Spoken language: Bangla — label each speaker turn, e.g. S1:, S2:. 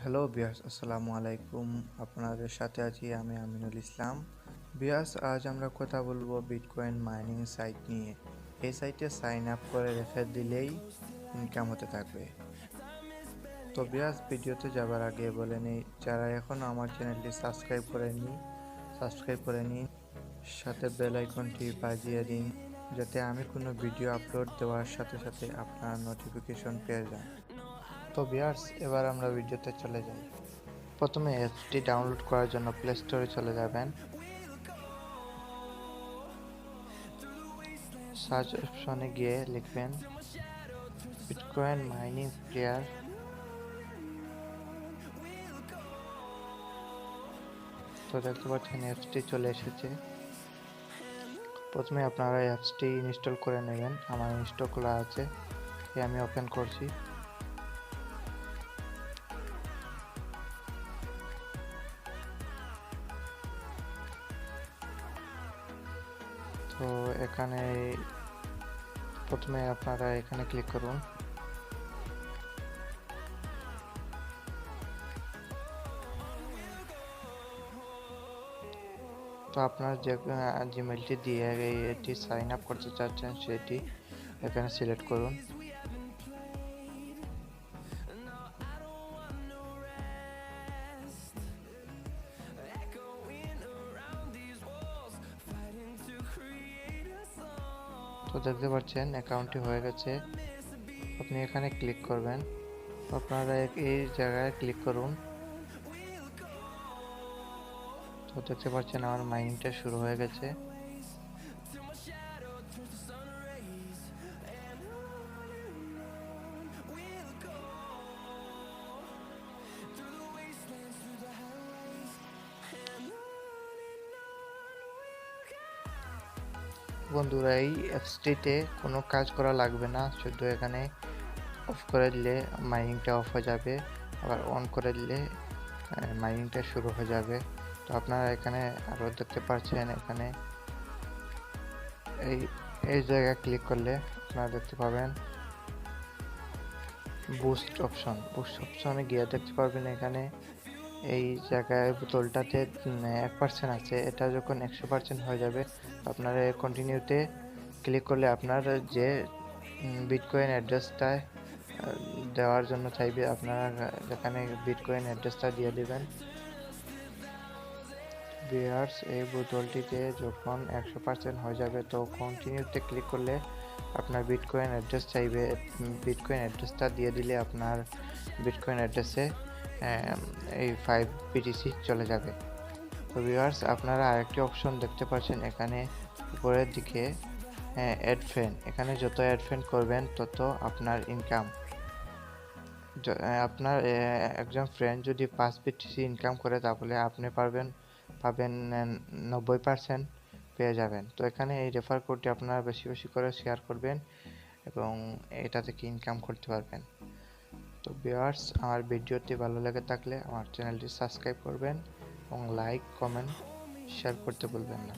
S1: হ্যালো বিয়াস, আসসালামু আলাইকুম। আপনাদের সাথে আছি আমি আমিনুল ইসলাম। বিয়াস, আজ আমরা কথা বলবো বিটকয়েন মাইনিং সাইট নিয়ে। এই সাইটে সাইন আপ করে রেখে দিলেই ইনকাম হতে থাকবে। তো বিয়াস, ভিডিওতে যাবার আগে বলে নিই, যারা এখনও আমার চ্যানেলটি সাবস্ক্রাইব করে নিন, সাথে বেল আইকনটি বাজিয়ে দিন, যাতে আমি কোনো ভিডিও আপলোড দেওয়ার সাথে সাথে আপনার নোটিফিকেশন পেয়ে যান। তো বিয়ার্স, এবার আমরা ভিডিওতে চলে যাই। প্রথমে অ্যাপসটি ডাউনলোড করার জন্য প্লে স্টোরে চলে যাবেন। সার্চ অপশনে গিয়ে লিখবেন বিটকয়েন মাইনিং প্লেয়ার। তো দেখতে পাচ্ছেন অ্যাপসটি চলে এসেছে। প্রথমে আপনারা অ্যাপসটি ইনস্টল করে নেবেন। আমার ইনস্টল করা আছে, আমি ওপেন করছি। তো এখানে প্রথমে আপনারা এখানে ক্লিক করুন। তো আপনার যে জিমেলটি দিয়ে এটি সাইন আপ করতে চাচ্ছেন সেটি এখানে সিলেক্ট করুন। তো দেখতে পাচ্ছেন অ্যাকাউন্টটি হয়ে গেছে। আপনি এখানে ক্লিক করবেন। আপনারা এই জায়গায় ক্লিক করুন। তো দেখতে পাচ্ছেন আমার মাইনিংটা শুরু হয়ে গেছে। বন্ধুরা, এই অ্যাপসটিতে কোনো কাজ করা লাগবে না, শুধু এখানে অফ করে দিলে মাইনিংটা অফ হয়ে যাবে, আবার অন করে দিলে মাইনিংটা শুরু হয়ে যাবে। তো আপনারা এখানে আরও দেখতে পাচ্ছেন, এখানে এই এই জায়গায় ক্লিক করলে আপনারা দেখতে পাবেন বুস্ট অপশনে গিয়ে দেখতে পারবেন এখানে এই জায়গায় বোতলটাতে 1% আছে। এটা যখন 100% হয়ে যাবে, আপনারা কন্টিনিউতে ক্লিক করলে আপনার যে বিটকয়েন অ্যাড্রেসটা দেওয়ার জন্য চাইবে, আপনারা এখানে বিটকয়েন অ্যাড্রেসটা দিয়ে দেবেন। ভিউয়ার্স, এই বোতলটিতে যখন 100% হয়ে যাবে, তো কন্টিনিউতে ক্লিক করলে আপনার বিটকয়েন অ্যাড্রেস চাইবে। বিটকয়েন অ্যাড্রেসটা দিয়ে দিলে আপনার বিটকয়েন অ্যাড্রেসে এই 5 BTC চলে যাবে। তো ভিউয়ার্স, আপনারা আরেকটি অপশন দেখতে পাচ্ছেন এখানে উপরের দিকে, অ্যাড ফ্রেন্ড। এখানে যত অ্যাড ফ্রেন্ড করবেন তত আপনার ইনকাম। আপনার একজন ফ্রেন্ড যদি 5 BTC ইনকাম করে, তাহলে আপনি পাবেন 90% পেয়ে যাবেন। তো এখানে এই রেফার কোডটি আপনারা বেশি বেশি করে শেয়ার করবেন এবং এটা থেকে ইনকাম করতে পারবেন। তো ভিউয়ার্স, আমার ভিডিওটি ভালো লেগে থাকলে আমার চ্যানেলটি সাবস্ক্রাইব করবেন এবং লাইক, কমেন্ট, শেয়ার করতে ভুলবেন না।